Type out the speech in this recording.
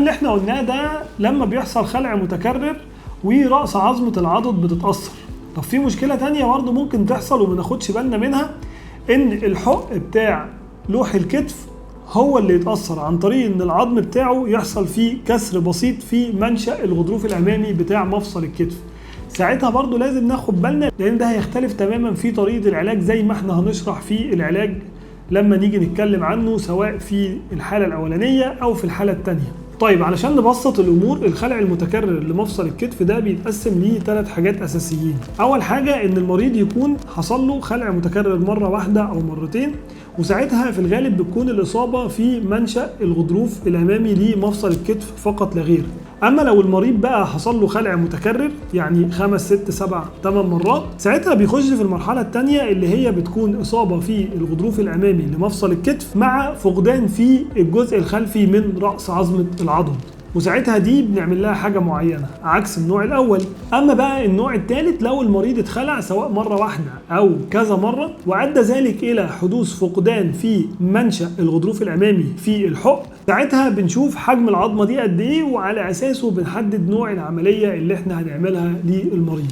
اللي احنا قلناه ده لما بيحصل خلع متكرر ورأس عظمة العضد بتتأثر. طب في مشكلة تانية برضه ممكن تحصل وما ناخدش بالنا منها، ان الحق بتاع لوح الكتف هو اللي يتأثر عن طريق ان العظم بتاعه يحصل فيه كسر بسيط في منشأ الغضروف الأمامي بتاع مفصل الكتف. ساعتها برضو لازم ناخد بالنا، لان ده هيختلف تماما في طريقة العلاج زي ما احنا هنشرح في العلاج لما نيجي نتكلم عنه، سواء في الحالة الأولانية أو في الحالة التانية. طيب علشان نبسط الأمور، الخلع المتكرر لمفصل الكتف ده بيتقسم ليه 3 حاجات أساسيين. أول حاجة إن المريض يكون حصل له خلع متكرر مرة واحدة أو مرتين، وساعتها في الغالب بتكون الإصابة في منشأ الغضروف الأمامي لمفصل الكتف فقط لا غير. أما لو المريض بقى حصل له خلع متكرر يعني 5 6 7 8 مرات، ساعتها بيخش في المرحلة الثانية اللي هي بتكون إصابة في الغضروف الأمامي لمفصل الكتف مع فقدان في الجزء الخلفي من رأس عظمة العضد، وساعتها دي بنعمل لها حاجة معينة عكس النوع الأول. أما بقى النوع الثالث، لو المريض اتخلع سواء مرة واحدة أو كذا مرة وأدى ذلك إلى حدوث فقدان في منشأ الغضروف الأمامي في الحق، ساعتها بنشوف حجم العظمة دي قد إيه، وعلى أساسه بنحدد نوع العملية اللي إحنا هنعملها للمريض.